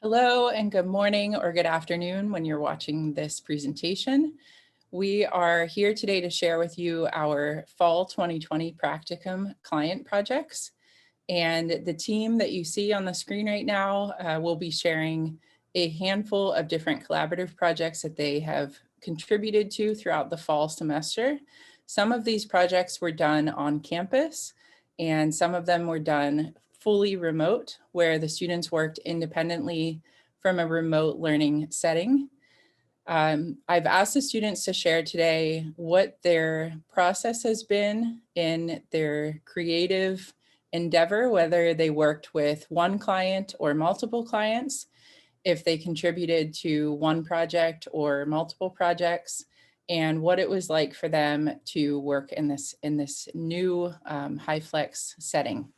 Hello and good morning or good afternoon when you're watching this presentation. We are here today to share with you our fall 2020 Practicum client projects. And the team that you see on the screen right now will be sharing a handful of different collaborative projects that they have contributed to throughout the fall semester. Some of these projects were done on campus and some of them were done fully remote, where the students worked independently from a remote learning setting. I've asked the students to share today what their process has been in their creative endeavor, whether they worked with one client or multiple clients, if they contributed to one project or multiple projects, and what it was like for them to work in this new high flex setting.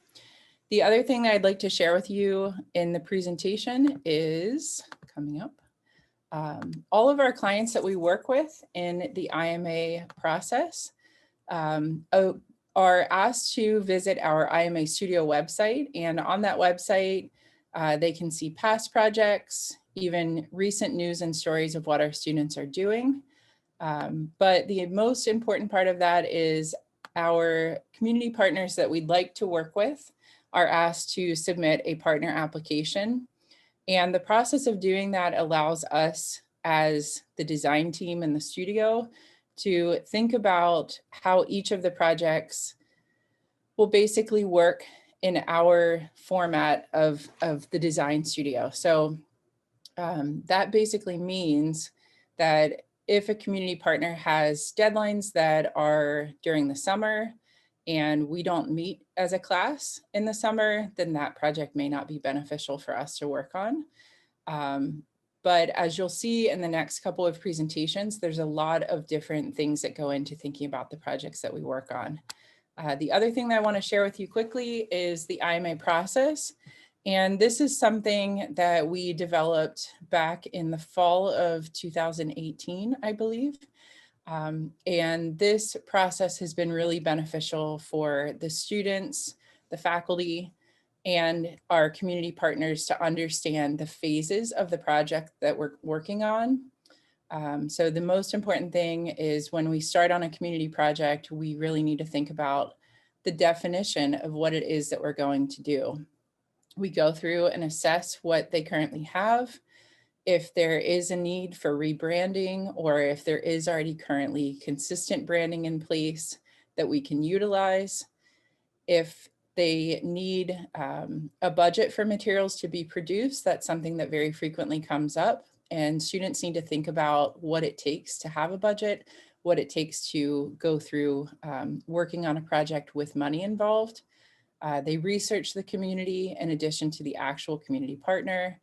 The other thing I'd like to share with you in the presentation is coming up. All of our clients that we work with in the IMA process are asked to visit our IMA Studio website. And on that website, they can see past projects, even recent news and stories of what our students are doing. But the most important part of that is our community partners that we'd like to work with are asked to submit a partner application. And the process of doing that allows us as the design team in the studio to think about how each of the projects will basically work in our format of the design studio. So that basically means that if a community partner has deadlines that are during the summer and we don't meet as a class in the summer, then that project may not be beneficial for us to work on. But as you'll see in the next couple of presentations, there's a lot of different things that go into thinking about the projects that we work on. The other thing that I want to share with you quickly is the IMA process. And this is something that we developed back in the fall of 2018, I believe. And this process has been really beneficial for the students, the faculty, and our community partners to understand the phases of the project that we're working on. So the most important thing is when we start on a community project, we really need to think about the definition of what it is that we're going to do. We go through and assess what they currently have, if there is a need for rebranding, or if there is already currently consistent branding in place that we can utilize. If they need a budget for materials to be produced, that's something that very frequently comes up. And students need to think about what it takes to have a budget, what it takes to go through working on a project with money involved. They research the community in addition to the actual community partner.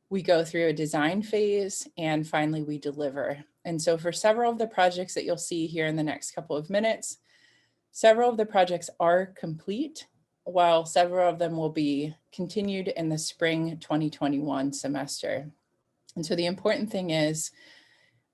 We go through a design phase, and finally we deliver. And so for several of the projects that you'll see here in the next couple of minutes, several of the projects are complete, while several of them will be continued in the spring 2021 semester. And so the important thing is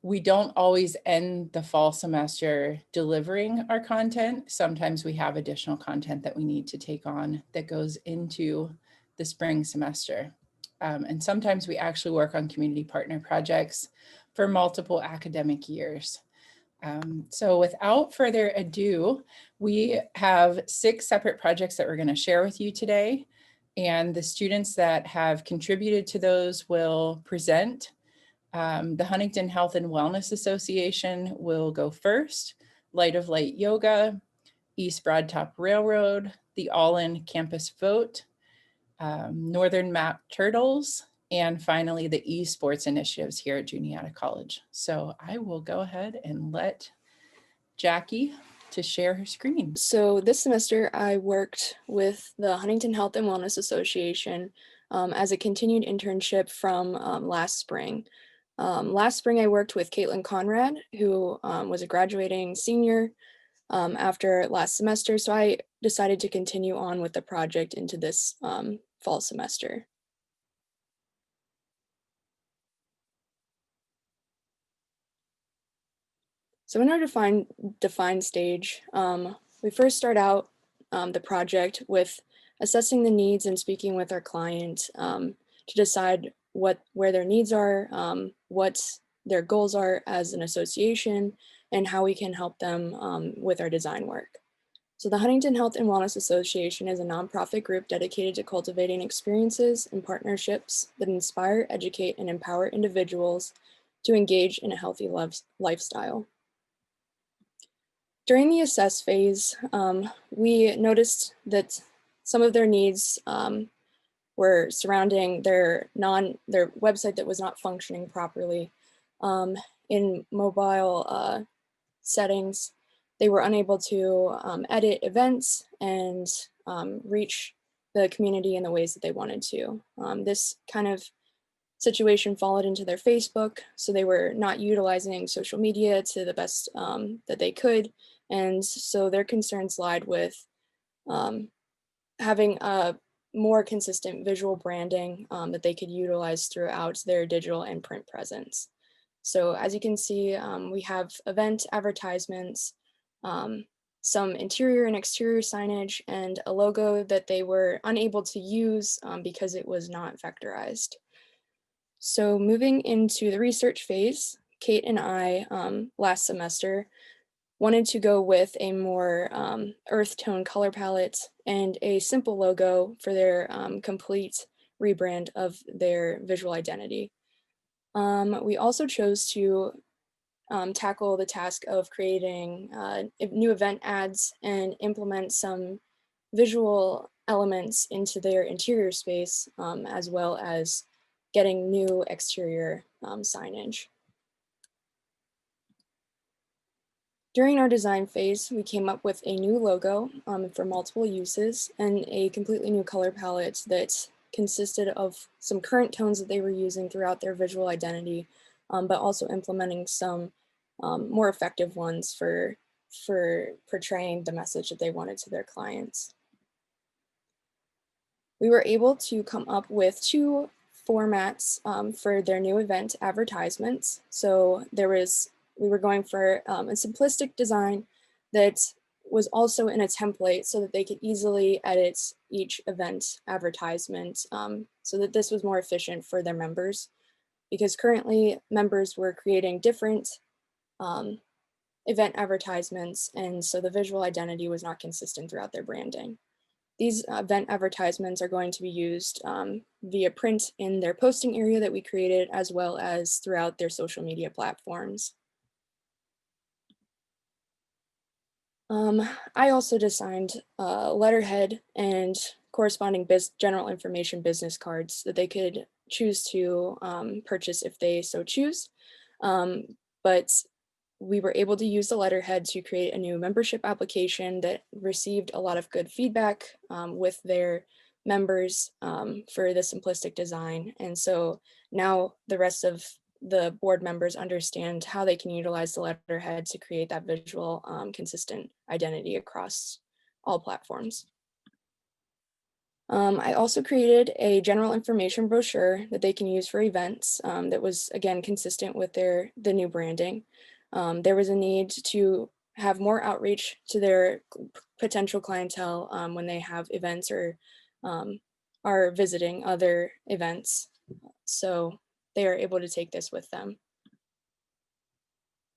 we don't always end the fall semester delivering our content. Sometimes we have additional content that we need to take on that goes into the spring semester. And sometimes we actually work on community partner projects for multiple academic years. So without further ado, we have 6 separate projects that we're going to share with you today. And the students that have contributed to those will present. The Huntington Health and Wellness Association will go first, Light of Light Yoga, East Broadtop Railroad, the All-In Campus Vote, Northern Map Turtles, and finally the Esports initiatives here at Juniata College. So I will go ahead and let Jackie to share her screen. So this semester I worked with the Huntington Health and Wellness Association as a continued internship from last spring. Last spring I worked with Caitlin Conrad, who was a graduating senior after last semester, so I decided to continue on with the project into this fall semester. So in our define stage, we first start out the project with assessing the needs and speaking with our client to decide where their needs are, what their goals are as an association, and how we can help them with our design work. So the Huntington Health and Wellness Association is a nonprofit group dedicated to cultivating experiences and partnerships that inspire, educate, and empower individuals to engage in a healthy lifestyle. During the assess phase, we noticed that some of their needs were surrounding their website that was not functioning properly. In mobile settings, they were unable to edit events and reach the community in the ways that they wanted to. This kind of situation followed into their Facebook, so they were not utilizing social media to the best that they could. And so their concerns lied with having a more consistent visual branding that they could utilize throughout their digital and print presence. So as you can see, we have event advertisements, some interior and exterior signage, and a logo that they were unable to use because it was not vectorized. So moving into the research phase, Kate and I last semester wanted to go with a more earth tone color palette and a simple logo for their complete rebrand of their visual identity. We also chose to tackle the task of creating new event ads and implement some visual elements into their interior space, as well as getting new exterior signage. During our design phase, we came up with a new logo for multiple uses and a completely new color palette that consisted of some current tones that they were using throughout their visual identity, but also implementing some more effective ones for portraying the message that they wanted to their clients. We were able to come up with two formats for their new event advertisements. So we were going for a simplistic design that was also in a template so that they could easily edit each event advertisement so that this was more efficient for their members. Because currently members were creating different event advertisements, and so the visual identity was not consistent throughout their branding. These event advertisements are going to be used via print in their posting area that we created, as well as throughout their social media platforms. I also designed letterhead and corresponding general information business cards that they could choose to purchase if they so choose. But we were able to use the letterhead to create a new membership application that received a lot of good feedback with their members for the simplistic design. And so now the rest of the board members understand how they can utilize the letterhead to create that visual consistent identity across all platforms. I also created a general information brochure that they can use for events that was, again, consistent with the new branding. There was a need to have more outreach to their potential clientele when they have events or are visiting other events. So they are able to take this with them.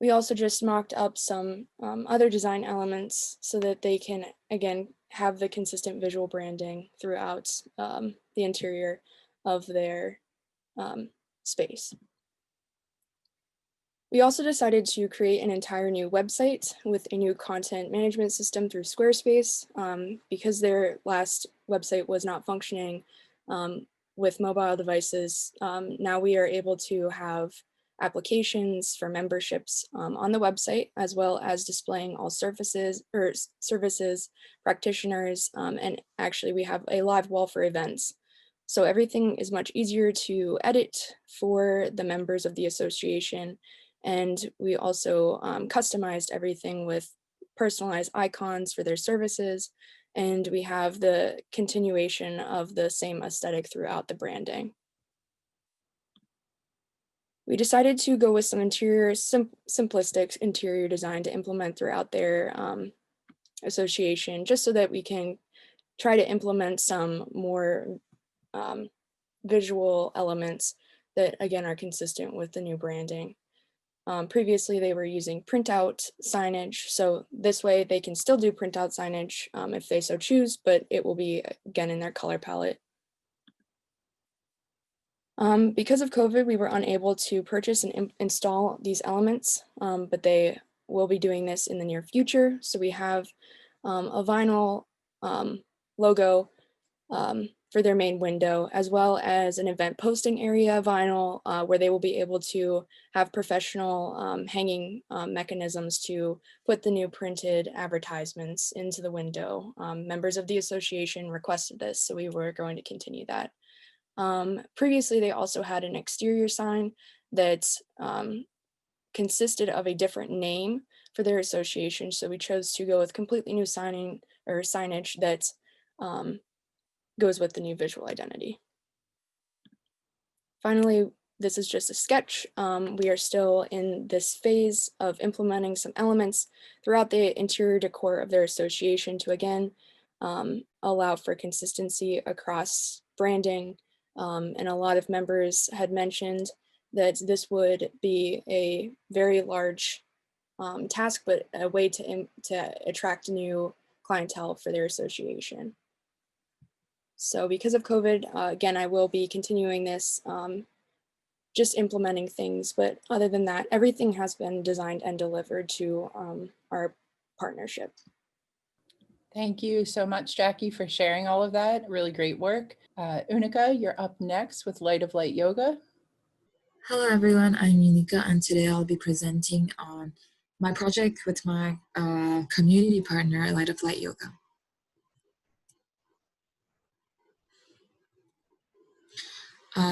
We also just mocked up some other design elements so that they can, again, have the consistent visual branding throughout the interior of their space. We also decided to create an entire new website with a new content management system through Squarespace because their last website was not functioning with mobile devices. Now we are able to have applications for memberships on the website, as well as displaying all services, practitioners, and actually we have a live wall for events. So everything is much easier to edit for the members of the association. And we also customized everything with personalized icons for their services. And we have the continuation of the same aesthetic throughout the branding. We decided to go with some simplistic interior design to implement throughout their association, just so that we can try to implement some more visual elements that again are consistent with the new branding. Previously, they were using printout signage, so this way they can still do printout signage if they so choose, but it will be again in their color palette. Because of COVID, we were unable to purchase and install these elements, but they will be doing this in the near future. So we have a vinyl logo for their main window, as well as an event posting area vinyl where they will be able to have professional hanging mechanisms to put the new printed advertisements into the window. Members of the association requested this, so we were going to continue that. Previously, they also had an exterior sign that consisted of a different name for their association, so we chose to go with completely new signing or signage that goes with the new visual identity. Finally, this is just a sketch. We are still in this phase of implementing some elements throughout the interior decor of their association to again allow for consistency across branding. And a lot of members had mentioned that this would be a very large task, but a way to attract new clientele for their association. So because of COVID, again, I will be continuing this, just implementing things. But other than that, everything has been designed and delivered to our partnership. Thank you so much, Jackie, for sharing all of that. Really great work. Unica, you're up next with Light of Light Yoga. Hello everyone, I'm Unica and today I'll be presenting on my project with my community partner, Light of Light Yoga.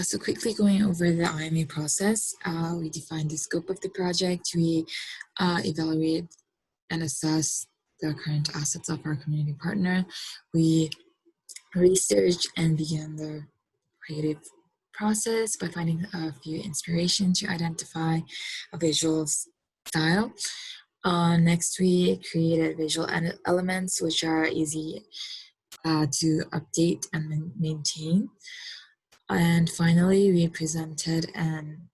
So quickly going over the IMA process, we defined the scope of the project, we evaluate and assess the current assets of our community partner, we research and begin the creative process by finding a few inspiration to identify a visual style. Next, we created visual elements which are easy to update and maintain. And finally, we presented and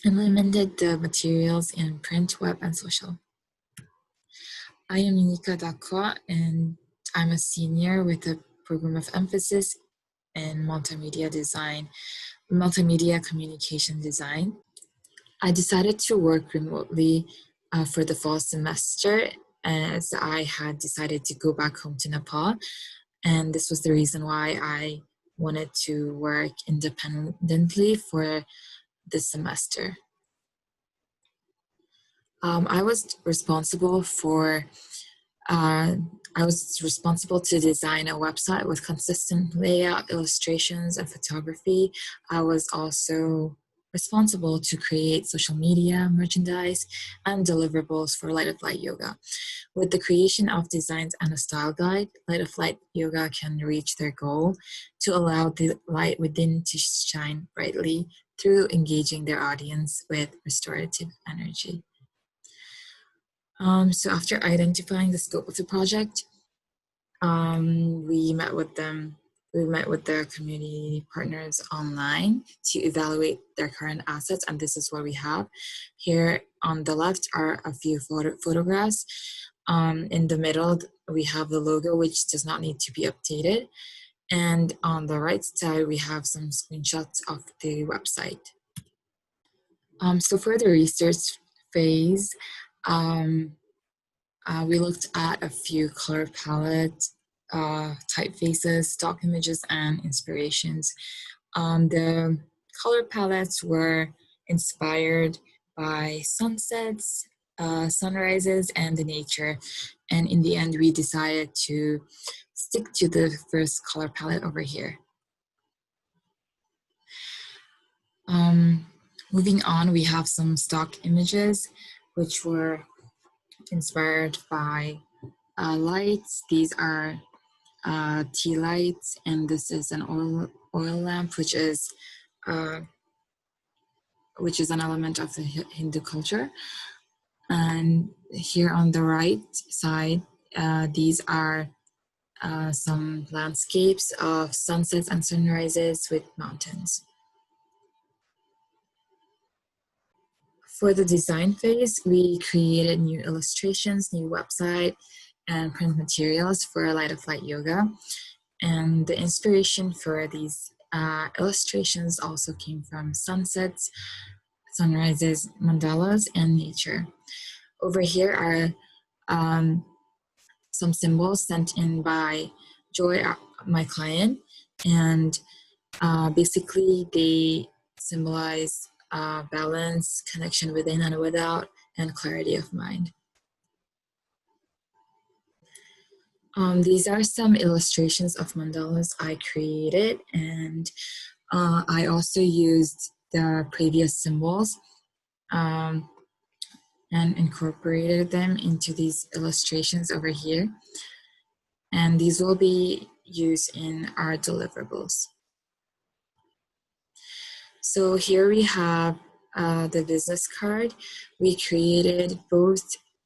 implemented the materials in print, web, and social. I am Unica Dakwa, and I'm a senior with a program of emphasis in multimedia design, multimedia communication design. I decided to work remotely for the fall semester as I had decided to go back home to Nepal. And this was the reason why I wanted to work independently for this semester. I was responsible to design a website with consistent layout, illustrations, and photography. I was also responsible to create social media, merchandise, and deliverables for Light of Light Yoga. With the creation of designs and a style guide, Light of Light Yoga can reach their goal to allow the light within to shine brightly through engaging their audience with restorative energy. So after identifying the scope of the project, we met with them. We met with their community partners online to evaluate their current assets, and this is what we have. Here on the left are a few photographs. In the middle, we have the logo, which does not need to be updated. And on the right side, we have some screenshots of the website. So for the research phase, we looked at a few color palette, typefaces, stock images, and inspirations. The color palettes were inspired by sunsets, sunrises, and the nature. And in the end, we decided to stick to the first color palette over here. Moving on, we have some stock images, which were inspired by lights. These are tea lights, and this is an oil lamp, which is an element of the Hindu culture. And here on the right side, these are some landscapes of sunsets and sunrises with mountains. For the design phase, we created new illustrations, new website, and print materials for Light of Light Yoga. And the inspiration for these illustrations also came from sunsets, sunrises, mandalas, and nature. Over here are some symbols sent in by Joy, my client, and basically they symbolize balance, connection within and without, and clarity of mind. These are some illustrations of mandalas I created, and I also used the previous symbols and incorporated them into these illustrations over here. And these will be used in our deliverables. So here we have the business card. We created both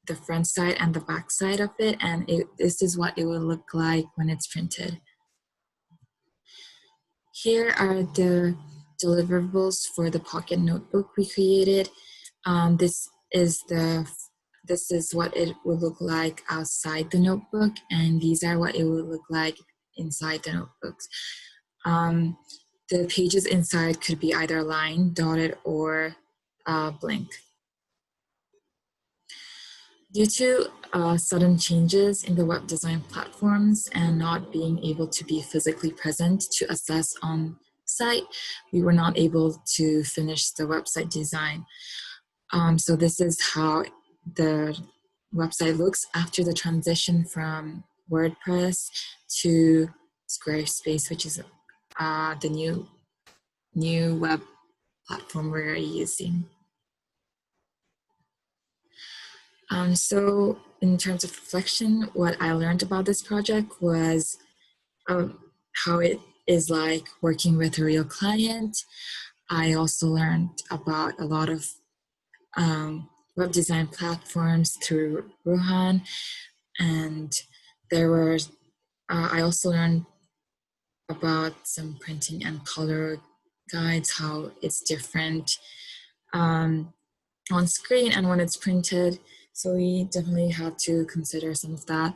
the front side and the back side of it, and this is what it will look like when it's printed. Here are the deliverables for the pocket notebook we created. This is what it will look like outside the notebook, and these are what it will look like inside the notebooks. The pages inside could be either lined, dotted, or blank. Due to sudden changes in the web design platforms and not being able to be physically present to assess on site, we were not able to finish the website design. So this is how the website looks after the transition from WordPress to Squarespace, which is the new web platform we're using. So in terms of reflection, what I learned about this project was how it is like working with a real client. I also learned about a lot of web design platforms through Rohan, and I also learned about some printing and color guides, how it's different on screen and when it's printed. So we definitely had to consider some of that.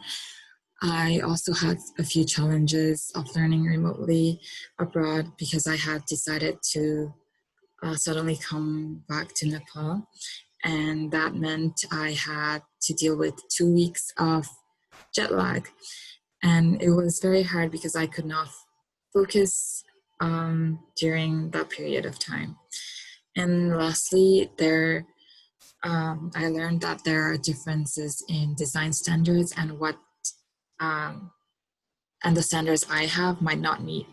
I also had a few challenges of learning remotely abroad because I had decided to suddenly come back to Nepal. And that meant I had to deal with 2 weeks of jet lag. And it was very hard because I could not focus during that period of time. And lastly, I learned that there are differences in design standards and and the standards I have might not meet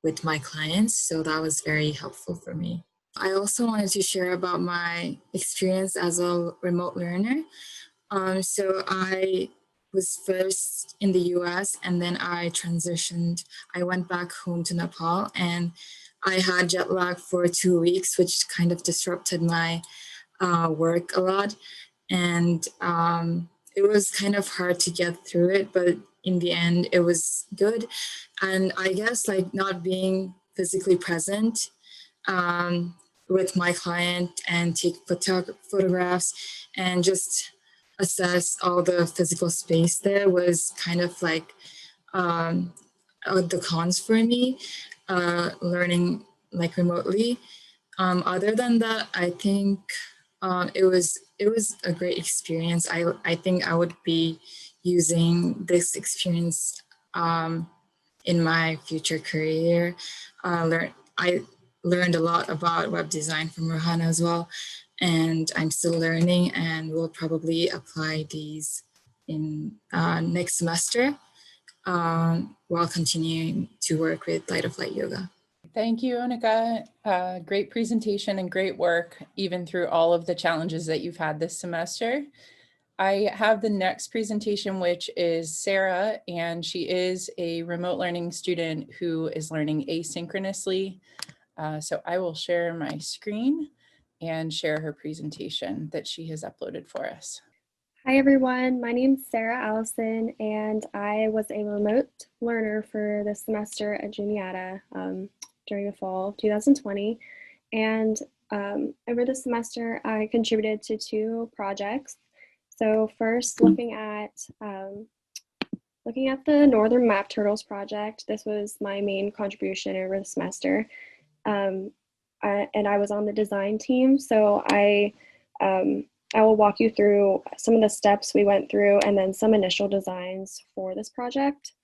with my clients. So that was very helpful for me. I also wanted to share about my experience as a remote learner. So I was first in the US and then I transitioned. I went back home to Nepal and I had jet lag for 2 weeks, which kind of disrupted my work a lot. And it was kind of hard to get through it, but in the end, it was good. And I guess like not being physically present with my client and take photographs and just assess all the physical space there was kind of like the cons for me, learning like remotely. Other than that, I think it was a great experience. I think I would be using this experience in my future career. I learned a lot about web design from Rohan as well, and I'm still learning and will probably apply these in next semester while continuing to work with Light of Light Yoga. Thank you, Onika. Great presentation and great work, even through all of the challenges that you've had this semester. I have the next presentation, which is Sarah, and she is a remote learning student who is learning asynchronously. So I will share my screen and share her presentation that she has uploaded for us. Hi everyone, my name's Sarah Allison and I was a remote learner for this semester at Juniata during the fall of 2020. And over the semester, I contributed to 2 projects. So first, looking at the Northern Map Turtles project, this was my main contribution over the semester. And I was on the design team, so I will walk you through some of the steps we went through and then some initial designs for this project.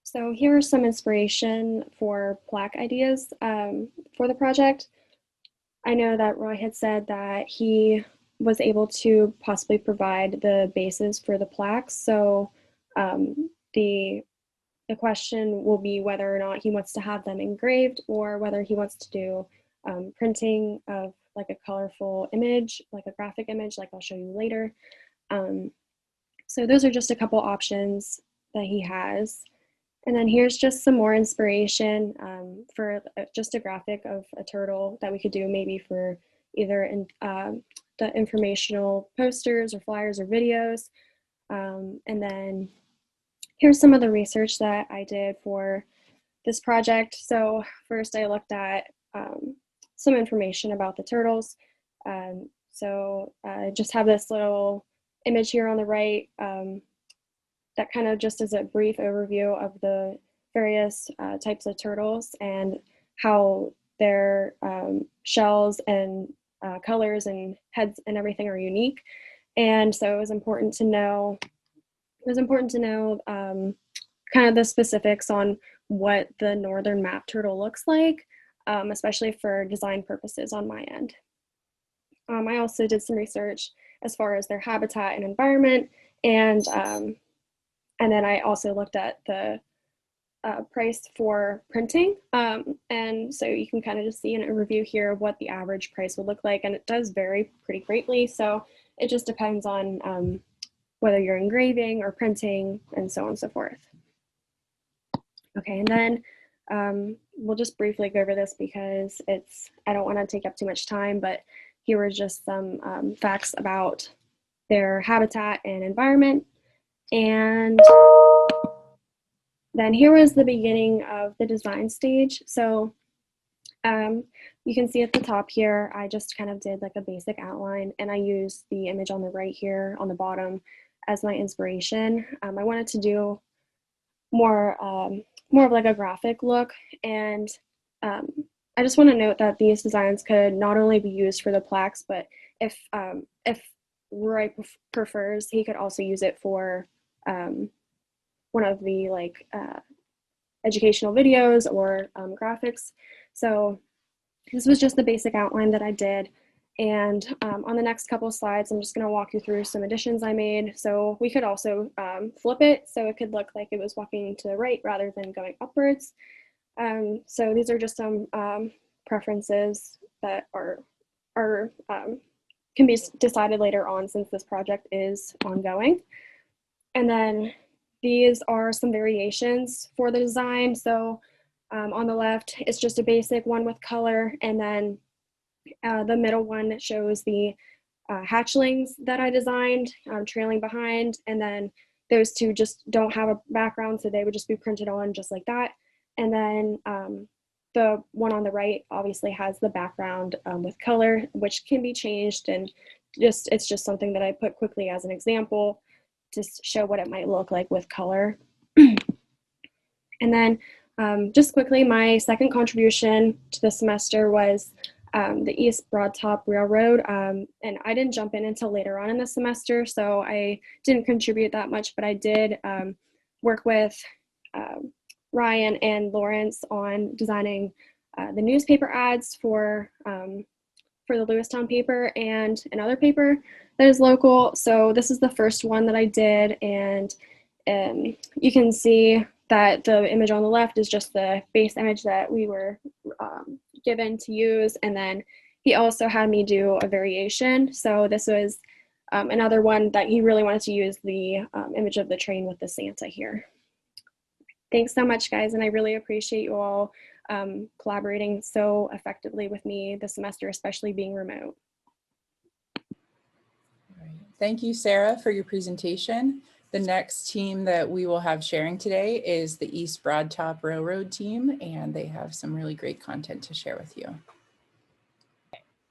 So here are some inspiration for plaque ideas for the project. I know that Roy had said that he was able to possibly provide the bases for the plaques. So the question will be whether or not he wants to have them engraved or whether he wants to do printing of like a colorful image, like a graphic image, like I'll show you later. So those are just a couple options that he has. And then here's just some more inspiration for just a graphic of a turtle that we could do maybe for either in the informational posters or flyers or videos. And then here's some of the research that I did for this project. So first I looked at some information about the turtles. So I just have this little image here on the right that kind of just is a brief overview of the various types of turtles and how their shells and colors and heads and everything are unique. And so it was important to know kind of the specifics on what the northern map turtle looks like, especially for design purposes on my end. I also did some research as far as their habitat and environment, and then I also looked at the price for printing. And so you can kind of just see in a review here what the average price would look like, and it does vary pretty greatly. So it just depends on whether you're engraving or printing and so on and so forth. Okay, and then we'll just briefly go over this because I don't want to take up too much time, but here were just some facts about their habitat and environment. And then here was the beginning of the design stage. So you can see at the top here, I just kind of did like a basic outline, and I used the image on the right here on the bottom as my inspiration. I wanted to do more of like a graphic look, and I just want to note that these designs could not only be used for the plaques, but if Roy prefers, he could also use it for one of the like educational videos or graphics. So this was just the basic outline that I did. And on the next couple of slides, I'm just going to walk you through some additions I made. So we could also flip it so it could look like it was walking to the right rather than going upwards. So these are just some preferences that can be decided later on since this project is ongoing. And then these are some variations for the design. So on the left, it's just a basic one with color, and then the middle one shows the hatchlings that I designed trailing behind, and then those two just don't have a background, so they would just be printed on just like that. And then the one on the right obviously has the background with color, which can be changed, and it's just something that I put quickly as an example to show what it might look like with color. And then just quickly, my second contribution to the semester was the East Broadtop Railroad. And I didn't jump in until later on in the semester, so I didn't contribute that much, but I did work with Ryan and Lawrence on designing the newspaper ads for the Lewistown paper and another paper that is local. So this is the first one that I did, and you can see that the image on the left is just the base image that we were given to use, and then he also had me do a variation. So this was another one that he really wanted to use the image of the train with the Santa here. Thanks so much, guys, and I really appreciate you all collaborating so effectively with me this semester, especially being remote. Thank you, Sarah, for your presentation. The next team that we will have sharing today is the East Broad Top Railroad team, and they have some really great content to share with you.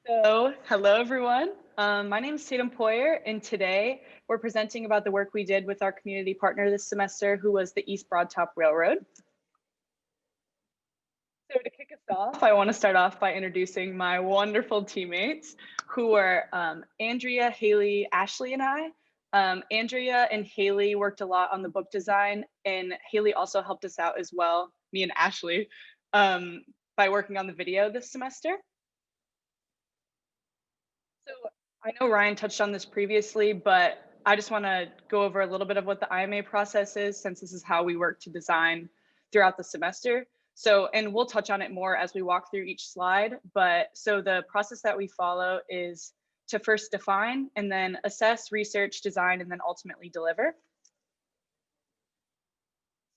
So, hello everyone. My name is Tatum Poyer, and today we're presenting about the work we did with our community partner this semester, who was the East Broad Top Railroad. So to kick us off, I want to start off by introducing my wonderful teammates, who are Andrea, Haley, Ashley, and I. Andrea and Haley worked a lot on the book design, and Haley also helped us out as well, me and Ashley, by working on the video this semester. So I know Ryan touched on this previously, but I just want to go over a little bit of what the IMA process is, since this is how we work to design throughout the semester. So, and we'll touch on it more as we walk through each slide, but so the process that we follow is to first define and then assess, research, design, and then ultimately deliver.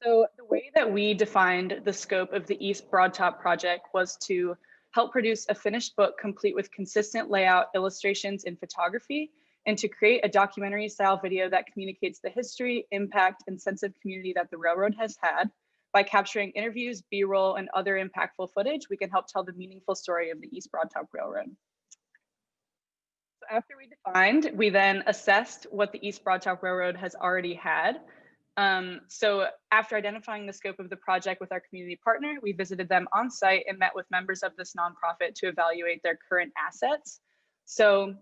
So the way that we defined the scope of the East Broad Top project was to help produce a finished book complete with consistent layout, illustrations, and photography, and to create a documentary style video that communicates the history, impact, and sense of community that the railroad has had. By capturing interviews, B-roll, and other impactful footage, we can help tell the meaningful story of the East Broad Top Railroad. So after we defined, we then assessed what the East Broad Top Railroad has already had. So after identifying the scope of the project with our community partner, we visited them on site and met with members of this nonprofit to evaluate their current assets. So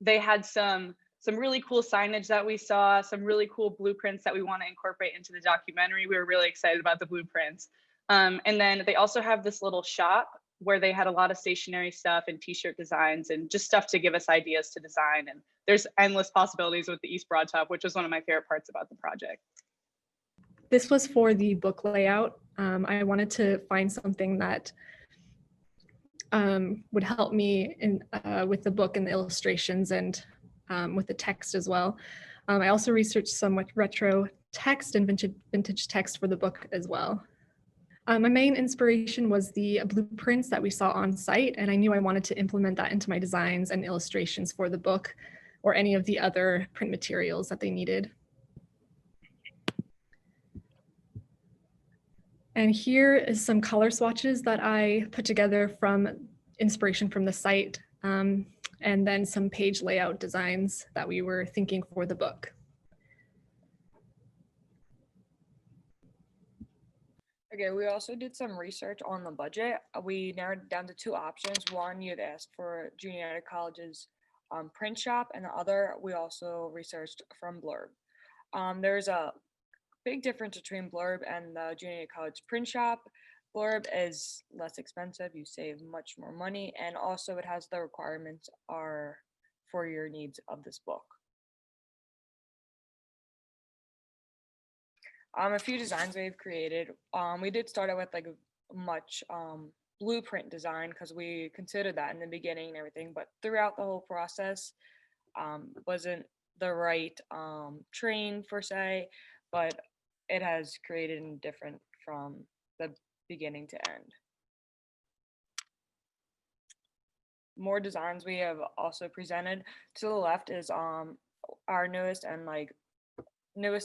they had some really cool signage that we saw, some really cool blueprints that we want to incorporate into the documentary. We were really excited about the blueprints. And then they also have this little shop where they had a lot of stationery stuff and t-shirt designs and just stuff to give us ideas to design. And there's endless possibilities with the East Broad Top, which was one of my favorite parts about the project. This was for the book layout. I wanted to find something that would help me with the book and the illustrations and with the text as well. I also researched some retro text and vintage text for the book as well. My main inspiration was the blueprints that we saw on site, and I knew I wanted to implement that into my designs and illustrations for the book or any of the other print materials that they needed. And here is some color swatches that I put together from inspiration from the site, and then some page layout designs that we were thinking for the book. Okay, we also did some research on the budget. We narrowed it down to two options. One, you had asked for Junior United College's print shop, and the other, we also researched from Blurb. There's a big difference between Blurb and the Junior United College print shop. Blurb is less expensive, you save much more money, and also it has the requirements are for your needs of this book. A few designs we've created. We did start out with like a much blueprint design because we considered that in the beginning and everything, but throughout the whole process wasn't the right train per se, but it has created different from the beginning to end. More designs we have also presented. To the left is our newest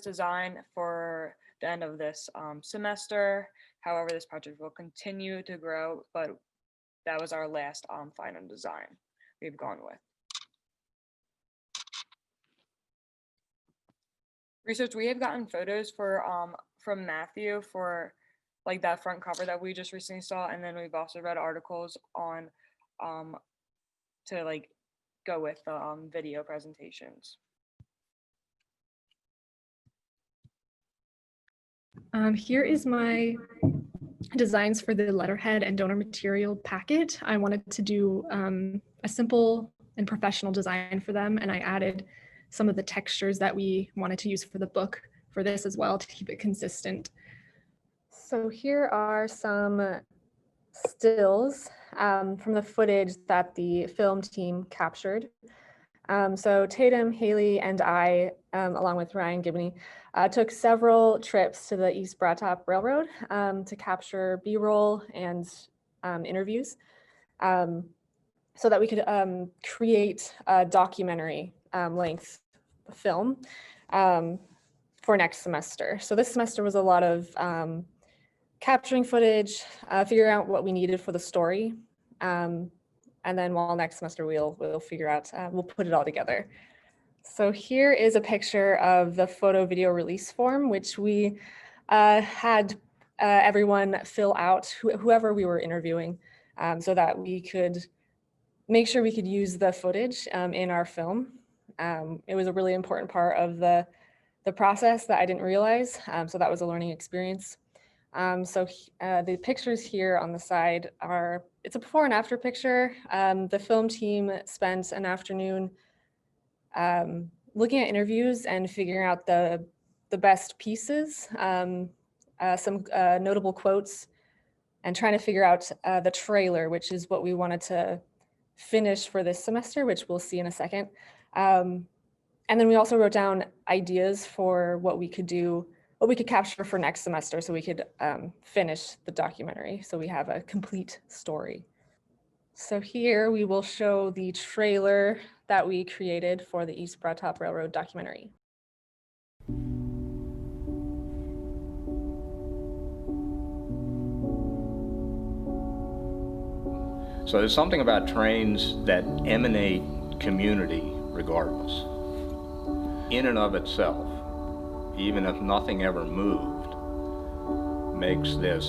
design for the end of this semester. However, this project will continue to grow, but that was our last final design we've gone with. Research, we have gotten photos for from Matthew for like that front cover that we just recently saw, and then we've also read articles on to like go with the video presentations. Here is my designs for the letterhead and donor material packet. I wanted to do a simple and professional design for them, and I added some of the textures that we wanted to use for the book for this as well to keep it consistent. So here are some stills from the footage that the film team captured. So Tatum, Haley, and I, along with Ryan Gibney, took several trips to the East Broad Top Railroad to capture B-roll and interviews so that we could create a documentary length film for next semester. So this semester was a lot of capturing footage, figuring out what we needed for the story. And then while next semester we'll figure out, we'll put it all together. So here is a picture of the photo video release form, which we had everyone fill out, whoever we were interviewing, so that we could make sure we could use the footage in our film. It was a really important part of the process that I didn't realize, so that was a learning experience. The pictures here on the side are, it's a before and after picture. The film team spent an afternoon looking at interviews and figuring out the best pieces, some notable quotes, and trying to figure out the trailer, which is what we wanted to finish for this semester, which we'll see in a second. And then we also wrote down ideas for what we could do, what we could capture for next semester, so we could finish the documentary, so we have a complete story. So here we will show the trailer that we created for the East Broad Top Railroad documentary. So there's something about trains that emanate community regardless. In and of itself, even if nothing ever moved, makes this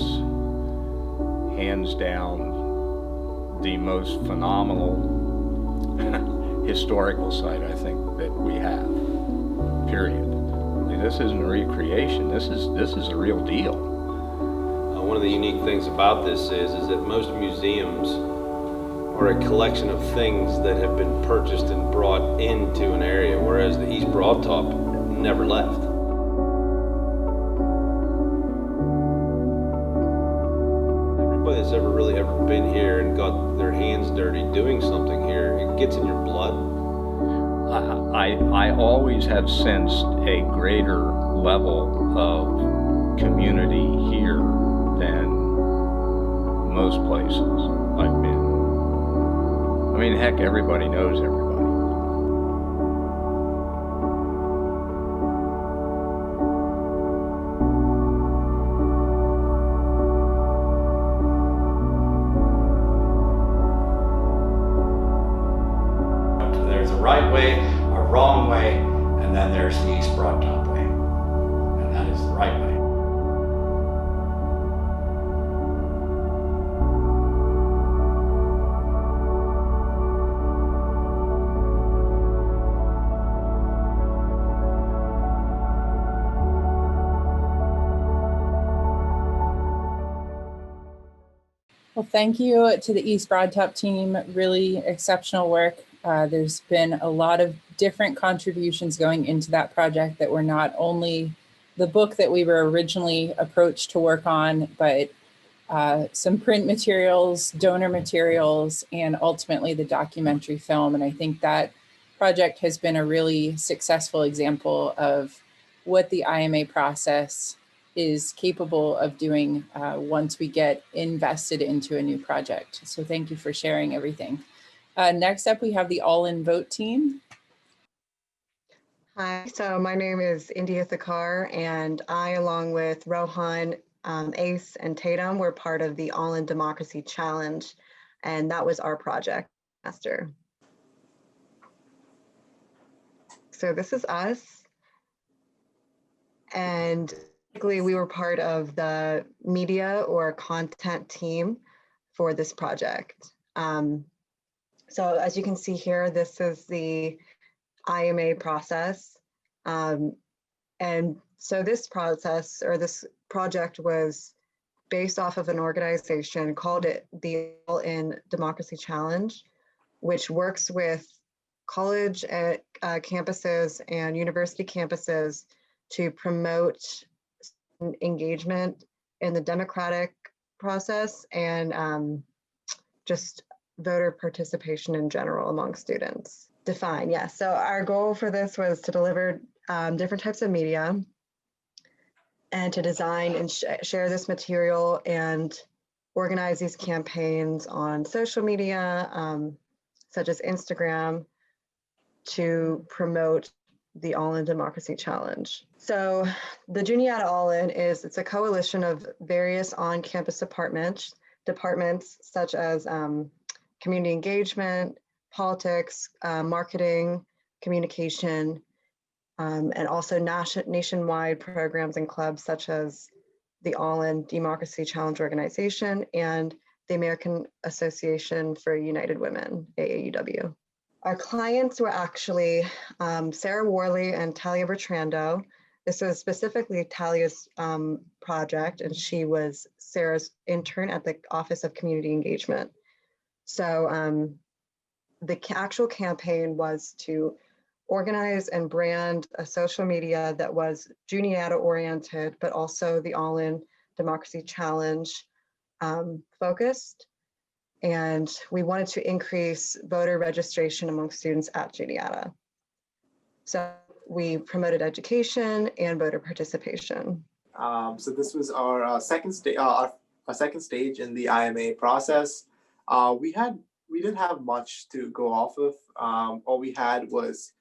hands down the most phenomenal historical site I think that we have, period. I mean, this isn't a recreation, this is a real deal. One of the unique things about this is that most museums are a collection of things that have been purchased and brought into an area, whereas the East Broad Top never left. Everybody that's ever been here and got their hands dirty doing something here, it gets in your blood. I always have sensed a greater level of community here than most places I've been. I mean, heck, everybody knows everybody. There's a right way, a wrong way, and then there's the East Broad Top way. And that is the right way. Well, thank you to the East Broad Top team, really exceptional work. There's been a lot of different contributions going into that project that were not only the book that we were originally approached to work on, but some print materials, donor materials, and ultimately the documentary film. And I think that project has been a really successful example of what the IMA process is capable of doing once we get invested into a new project. So thank you for sharing everything. Next up, we have the All-In Vote team. Hi, so my name is India Thakar, and I, along with Rohan, Ace, and Tatum, were part of the All-In Democracy Challenge, and that was our project master. So this is us, and basically we were part of the media or content team for this project. So as you can see here, this is the IMA process. And so this process, or this project, was based off of an organization called it the All-In Democracy Challenge, which works with college campuses and university campuses to promote engagement in the democratic process and just voter participation in general among students. Define, yes. So our goal for this was to deliver different types of media and to design and share this material and organize these campaigns on social media, such as Instagram, to promote the All In Democracy Challenge. So the Juniata All In it's a coalition of various on-campus departments such as community engagement, politics, marketing, communication, and also nationwide programs and clubs such as the All In Democracy Challenge Organization and the American Association for United Women, AAUW. Our clients were actually Sarah Worley and Talia Bertrando. This was specifically Talia's project, and she was Sarah's intern at the Office of Community Engagement. So the actual campaign was to organize and brand a social media that was Juniata oriented, but also the All In Democracy Challenge focused. And we wanted to increase voter registration among students at Juniata. So we promoted education and voter participation. So this was our second stage in the IMA process. We didn't have much to go off of. All we had was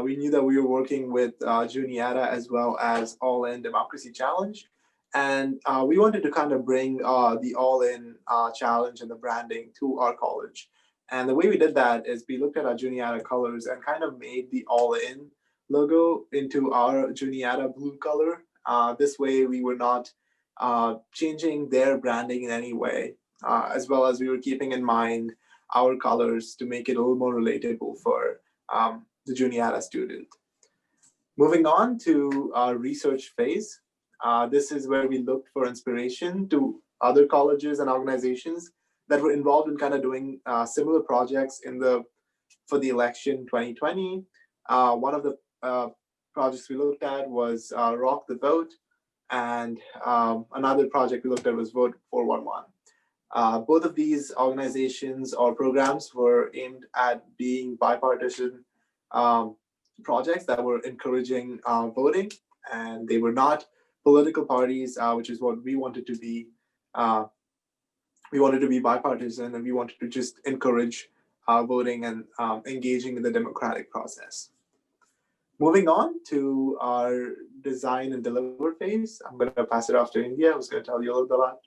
we knew that we were working with Juniata as well as All In Democracy Challenge. And we wanted to kind of bring the All In challenge and the branding to our college. And the way we did that is we looked at our Juniata colors and kind of made the All In logo into our Juniata blue color. This way we were not changing their branding in any way, as well as we were keeping in mind our colors to make it a little more relatable for the Juniata student. Moving on to our research phase. This is where we looked for inspiration to other colleges and organizations that were involved in kind of doing similar projects for the election 2020. One of the projects we looked at was Rock the Vote, and another project we looked at was Vote 411. Both of these organizations or programs were aimed at being bipartisan projects that were encouraging voting, and they were not political parties, which is what we wanted to be. We wanted to be bipartisan, and we wanted to just encourage voting and engaging in the democratic process. Moving on to our design and deliver phase, I'm going to pass it off to India, who's going to tell you a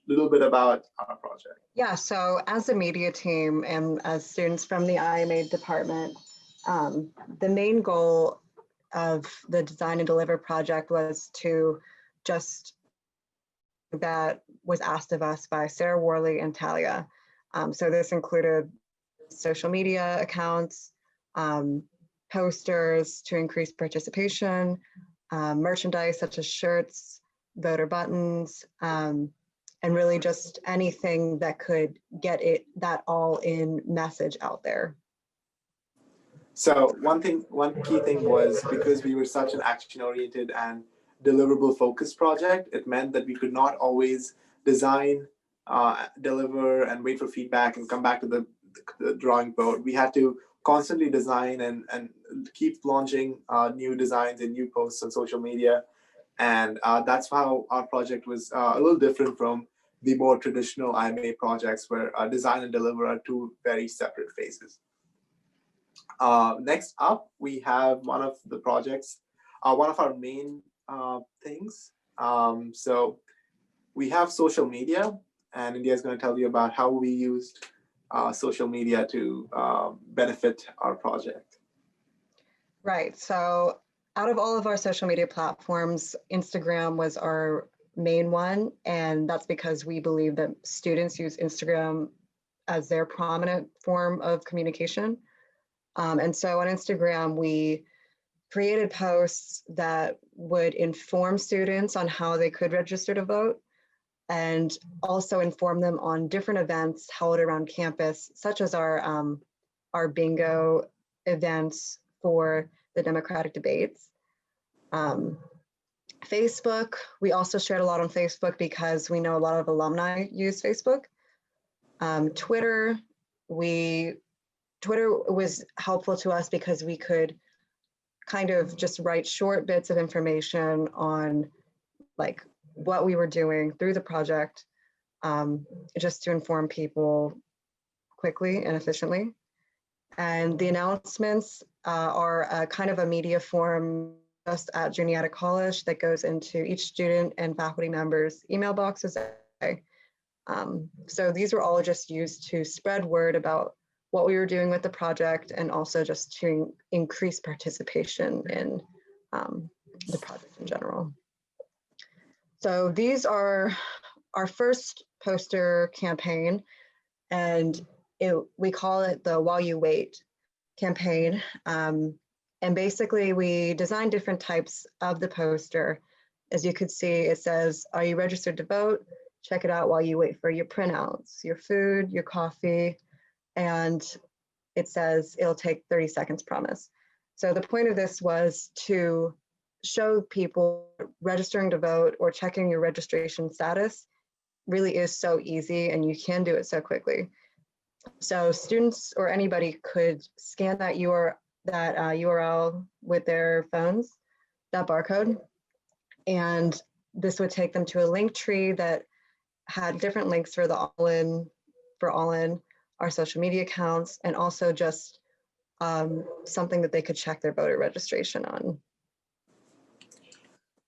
little bit about our project. Yeah, so as a media team and as students from the IMA department, the main goal of the design and deliver project was to that was asked of us by Sarah Worley and Talia. So this included social media accounts, posters to increase participation, merchandise such as shirts, voter buttons, and really just anything that could get that all in message out there. So one key thing was, because we were such an action-oriented and deliverable focused project, it meant that we could not always design, deliver, and wait for feedback and come back to the drawing board. We had to constantly design and keep launching new designs and new posts on social media. And that's how our project was a little different from the more traditional IMA projects, where design and deliver are two very separate phases. Next up, we have one of the projects, one of our main things. So we have social media, and India is going to tell you about how we used social media to benefit our project. Right, so out of all of our social media platforms, Instagram was our main one, and that's because we believe that students use Instagram as their prominent form of communication. And so on Instagram, we created posts that would inform students on how they could register to vote, and also inform them on different events held around campus, such as our bingo events for the Democratic debates. Facebook, we also shared a lot on Facebook because we know a lot of alumni use Facebook. Twitter was helpful to us because we could kind of just write short bits of information on like what we were doing through the project, just to inform people quickly and efficiently. And the announcements, are a kind of a media form just at Juniata College that goes into each student and faculty members' email boxes. So these were all just used to spread word about what we were doing with the project and also just to increase participation in the project in general. So these are our first poster campaign, and we call it the While You Wait campaign. And basically we designed different types of the poster. As you could see, it says, are you registered to vote? Check it out while you wait for your printouts, your food, your coffee, and it says it'll take 30 seconds, promise. So the point of this was to show people registering to vote or checking your registration status really is so easy and you can do it so quickly. So students or anybody could scan that URL with their phones, that barcode, and this would take them to a link tree that had different links for the all-in, our social media accounts, and also just something that they could check their voter registration on.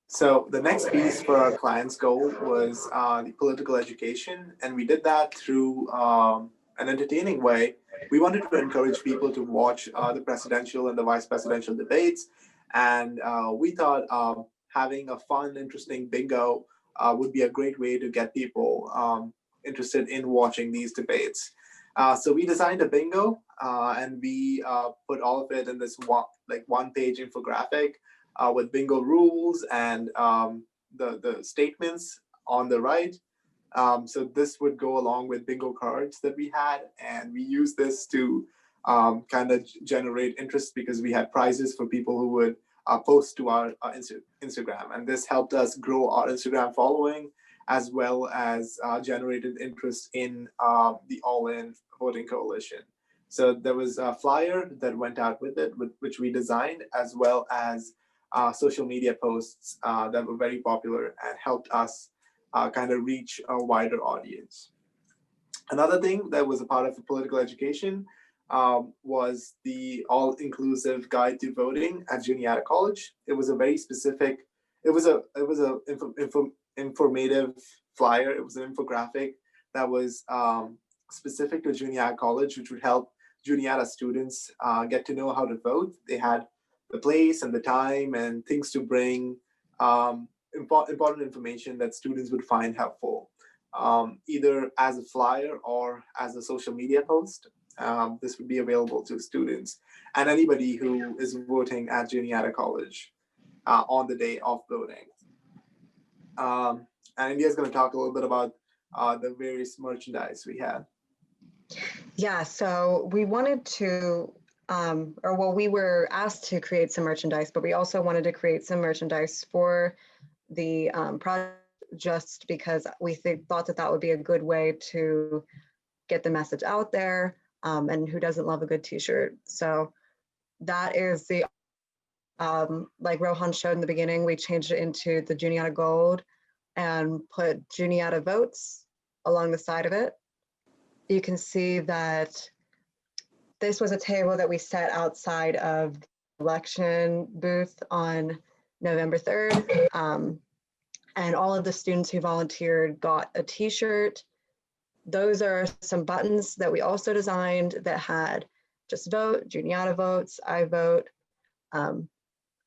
So the next piece for our client's goal was the political education, and we did that through an entertaining way. We wanted to encourage people to watch the presidential and the vice presidential debates, and we thought having a fun, interesting bingo would be a great way to get people interested in watching these debates. So we designed a bingo, and we put all of it in this one-page infographic with bingo rules and the statements on the right. So this would go along with bingo cards that we had, and we used this to kind of generate interest because we had prizes for people who would post to our Instagram, and this helped us grow our Instagram following as well as generated interest in the All-In Voting Coalition. So there was a flyer that went out with it, which we designed, as well as social media posts that were very popular and helped us kind of reach a wider audience. Another thing that was a part of the political education was the all-inclusive guide to voting at Juniata College. It was a very specific, it was a informative flyer. It was an infographic that was specific to Juniata College, which would help Juniata students get to know how to vote. They had the place and the time and things to bring, important information that students would find helpful, either as a flyer or as a social media post. This would be available to students and anybody who is voting at Juniata College on the day of voting. And India's going to talk a little bit about the various merchandise we had. Yeah, so we wanted to, we were asked to create some merchandise, but we also wanted to create some merchandise for the project just because we thought that would be a good way to get the message out there, and who doesn't love a good t-shirt. So that is the, like Rohan showed in the beginning, we changed it into the Juniata Gold and put Juniata Votes along the side of it. You can see that this was a table that we set outside of the election booth on November 3rd. And all of the students who volunteered got a t-shirt. Those are some buttons that we also designed that had just vote, Juniata Votes, I vote,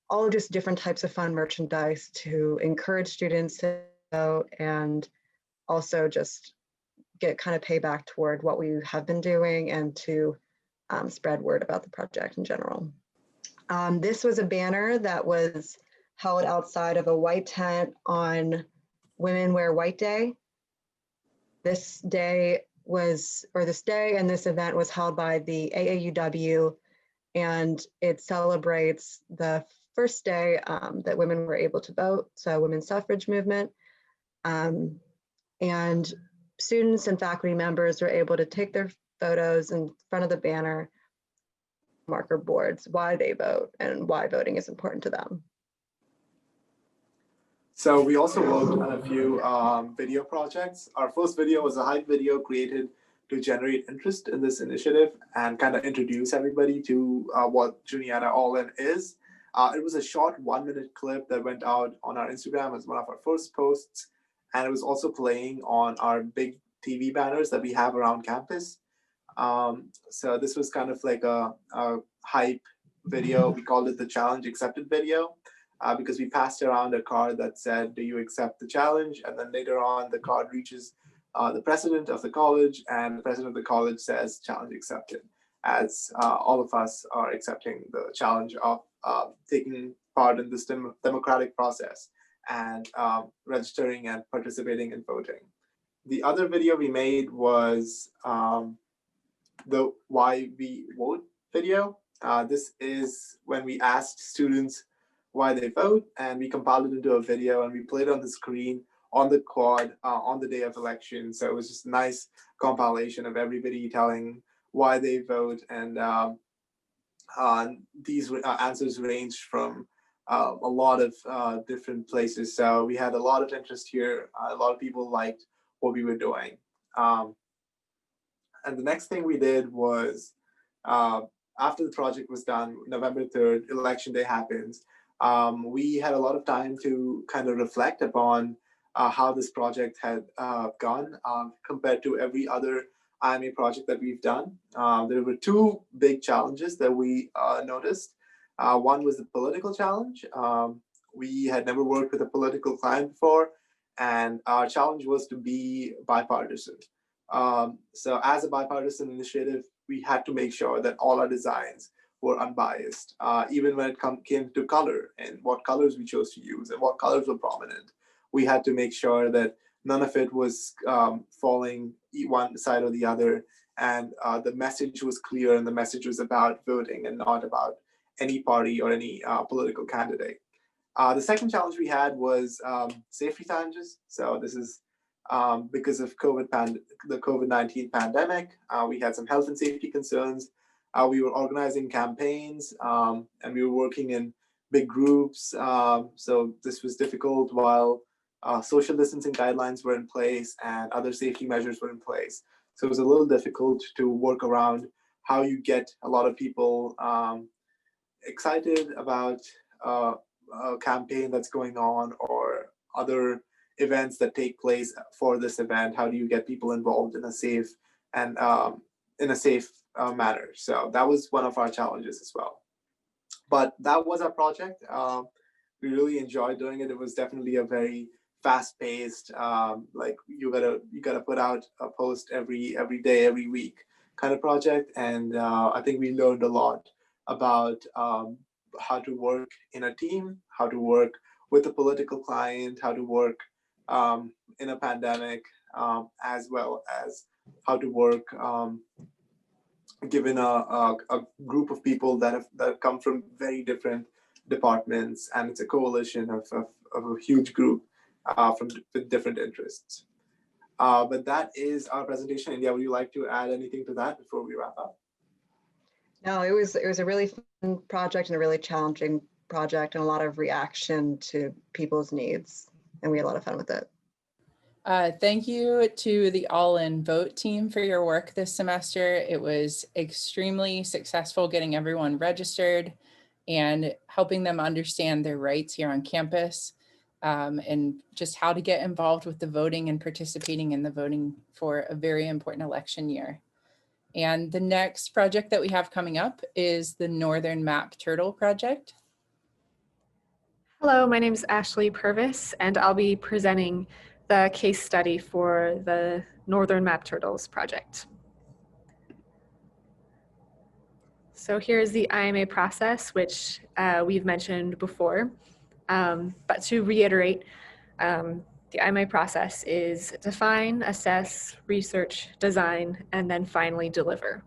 all just different types of fun merchandise to encourage students to vote and also just get kind of payback toward what we have been doing and to spread word about the project in general. This was a banner that was held outside of a white tent on Women Wear White Day. This day and this event was held by the AAUW, and it celebrates the first day that women were able to vote, so women's suffrage movement. And students and faculty members were able to take their photos in front of the banner, marker boards, why they vote and why voting is important to them. So we also worked on a few video projects. Our first video was a hype video created to generate interest in this initiative and kind of introduce everybody to what Juniata All In is. It was a short 1-minute clip that went out on our Instagram as one of our first posts. And it was also playing on our big TV banners that we have around campus. So this was kind of like a hype video. We called it the challenge accepted video because we passed around a card that said, do you accept the challenge? And then later on, the card reaches the president of the college, and the president of the college says, challenge accepted, as all of us are accepting the challenge of taking part in this democratic process and registering and participating in voting. The other video we made was the Why We Vote video. This is when we asked students why they vote, and we compiled it into a video and we played it on the screen on the quad on the day of election. So it was just a nice compilation of everybody telling why they vote, and these answers ranged from a lot of different places. So we had a lot of interest here. A lot of people liked what we were doing. And the next thing we did was, after the project was done, November 3rd, election day happens. We had a lot of time to kind of reflect upon how this project had gone compared to every other IMA project that we've done. There were two big challenges that we noticed. One was the political challenge. We had never worked with a political client before, and our challenge was to be bipartisan. So as a bipartisan initiative, we had to make sure that all our designs were unbiased, even when it came to color and what colors we chose to use and what colors were prominent. We had to make sure that none of it was falling one side or the other, and the message was clear, and the message was about voting and not about any party or any political candidate. The second challenge we had was safety challenges. So this is because of the COVID-19 pandemic. We had some health and safety concerns. We were organizing campaigns, and we were working in big groups. So this was difficult while social distancing guidelines were in place and other safety measures were in place. So it was a little difficult to work around how you get a lot of people excited about a campaign that's going on or other events that take place for this event. How do you get people involved in a safe and manner? So that was one of our challenges as well. But that was our project. We really enjoyed doing it. It was definitely a very fast-paced, like you gotta put out a post every day, every week kind of project. And I think we learned a lot about how to work in a team, how to work with a political client, how to work in a pandemic, as well as how to work given a group of people that come from very different departments, and it's a coalition of a huge group with different interests. But that is our presentation. India, would you like to add anything to that before we wrap up? No, it was a really fun project and a really challenging project, and a lot of reaction to people's needs, and we had a lot of fun with it. Thank you to the All In Vote team for your work this semester. It was extremely successful getting everyone registered and helping them understand their rights here on campus, and just how to get involved with the voting and participating in the voting for a very important election year. And the next project that we have coming up is the Northern Map Turtle Project. Hello, my name is Ashley Purvis, and I'll be presenting the case study for the Northern Map Turtles project. So here's the IMA process, which we've mentioned before. But to reiterate, the IMA process is define, assess, research, design, and then finally deliver.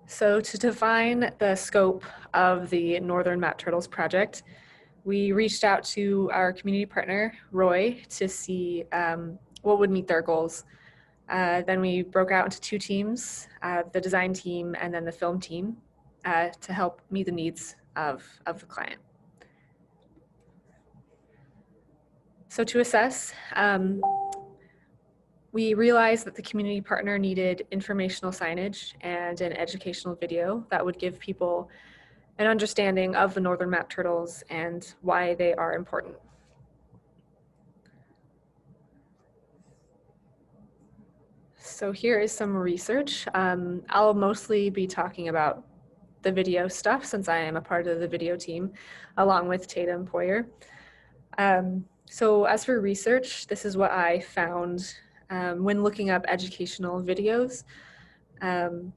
So to define the scope of the Northern Map Turtles project, we reached out to our community partner, Roy, to see what would meet their goals. Then we broke out into two teams, the design team and then the film team, to help meet the needs of the client. So to assess, We realized that the community partner needed informational signage and an educational video that would give people an understanding of the northern map turtles and why they are important. So here is some research. I'll mostly be talking about the video stuff since I am a part of the video team along with Tatum Poyer. So as for research, this is what I found when looking up educational videos. And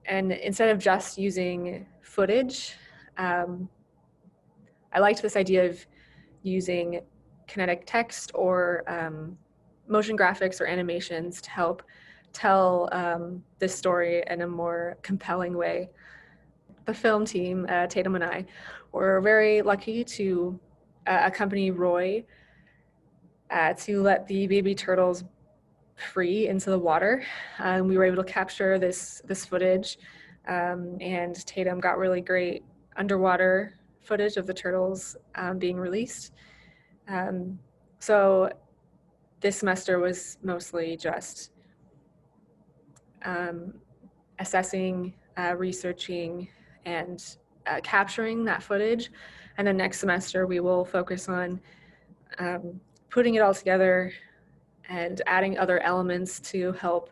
instead of just using footage, I liked this idea of using kinetic text or motion graphics or animations to help tell this story in a more compelling way. The film team, Tatum and I, were very lucky to accompany Roy to let the baby turtles free into the water. We were able to capture this footage, and Tatum got really great underwater footage of the turtles being released. So this semester was mostly just assessing, researching, and capturing that footage. And then next semester we will focus on putting it all together and adding other elements to help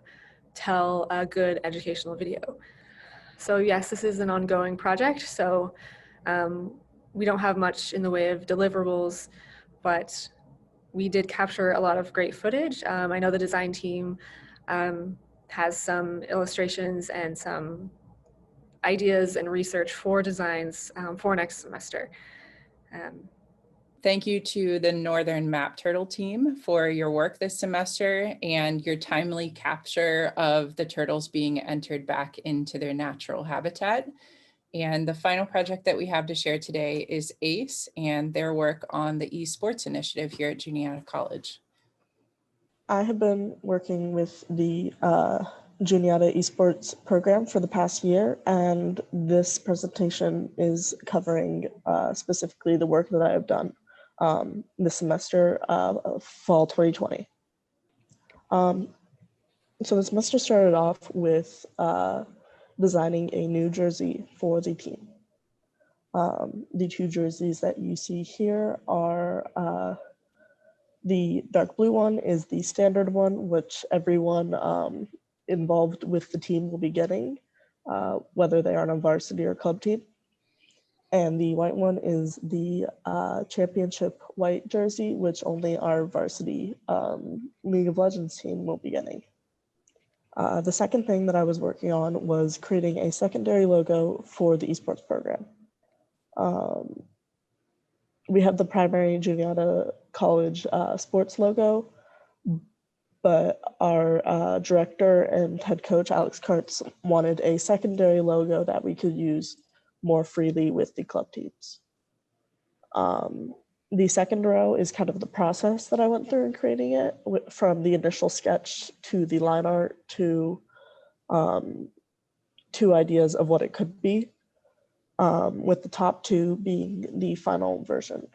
tell a good educational video. So yes, this is an ongoing project, so we don't have much in the way of deliverables, but we did capture a lot of great footage. I know the design team has some illustrations and some ideas and research for designs for next semester. Thank you to the Northern Map Turtle team for your work this semester and your timely capture of the turtles being entered back into their natural habitat. And the final project that we have to share today is ACE and their work on the Esports initiative here at Juniata College. I have been working with the Juniata Esports program for the past year, and this presentation is covering specifically the work that I have done this semester, fall 2020. So the semester started off with designing a new jersey for the team. The two jerseys that you see here are the dark blue one is the standard one, which everyone involved with the team will be getting, whether they are on a varsity or club team. And the white one is the championship white jersey, which only our varsity League of Legends team will be getting. The second thing that I was working on was creating a secondary logo for the esports program. We have the primary Juniata College sports logo, but our director and head coach, Alex Kartz, wanted a secondary logo that we could use more freely with the club teams. The second row is kind of the process that I went through in creating it, from the initial sketch to the line art to two ideas of what it could be, with the top two being the final version.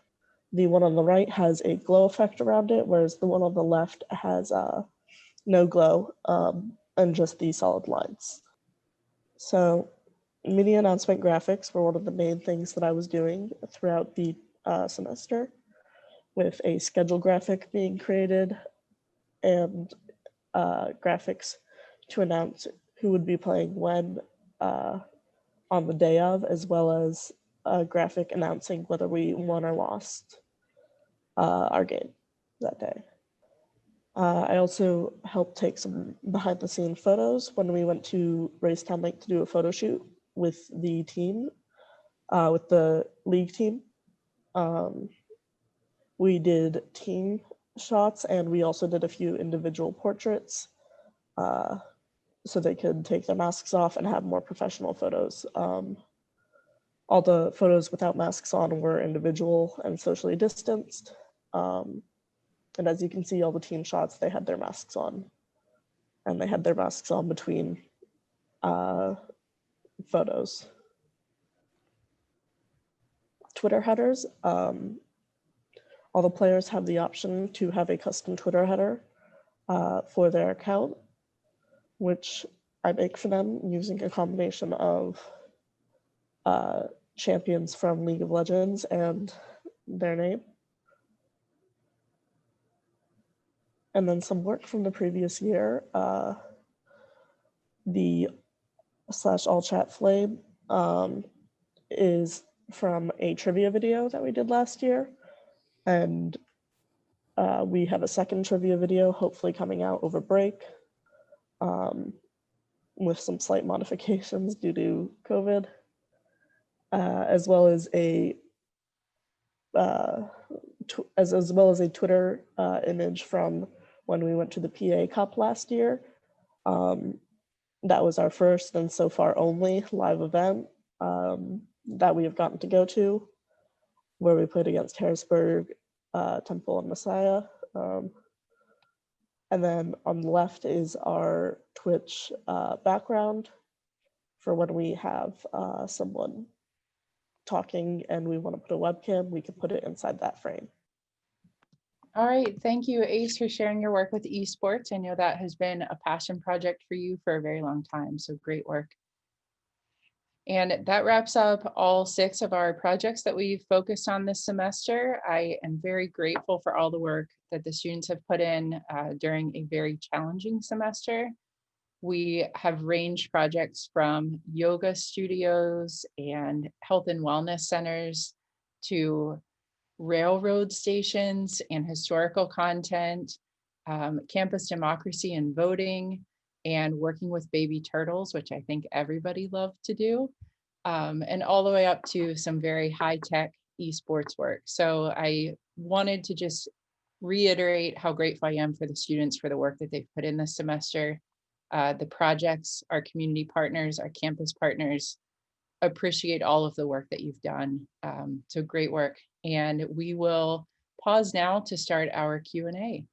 The one on the right has a glow effect around it, whereas the one on the left has no glow and just the solid lines. So media announcement graphics were one of the main things that I was doing throughout the semester, with a schedule graphic being created and graphics to announce who would be playing when on the day of, as well as a graphic announcing whether we won or lost our game that day. I also helped take some behind the scene photos when we went to Racetown Lake to do a photo shoot with the team, with the league team. We did team shots, and we also did a few individual portraits so they could take their masks off and have more professional photos. All the photos without masks on were individual and socially distanced. And as you can see, all the team shots, they had their masks on. And they had their masks on between photos. Twitter headers. All the players have the option to have a custom Twitter header. for their account, which I make for them using a combination of champions from League of Legends and their name. And then some work from the previous year. The /all chat flame is from a trivia video that we did last year. And we have a second trivia video hopefully coming out over break with some slight modifications due to COVID, as well as a as well as a Twitter image from when we went to the PA Cup last year. That was our first and so far only live event that we have gotten to go to, where we played against Harrisburg, Temple, and Messiah. And then on the left is our Twitch background for when we have someone talking and we want to put a webcam, we can put it inside that frame. All right, thank you, Ace, for sharing your work with esports. I know that has been a passion project for you for a very long time, so great work. And that wraps up all 6 of our projects that we've focused on this semester. I am very grateful for all the work that the students have put in during a very challenging semester. We have ranged projects from yoga studios and health and wellness centers to railroad stations and historical content, campus democracy and voting, and working with baby turtles, which I think everybody loved to do, and all the way up to some very high-tech esports work. So I wanted to just reiterate how grateful I am for the students for the work that they've put in this semester. The projects, our community partners, our campus partners, appreciate all of the work that you've done. So great work. And we will pause now to start our Q&A.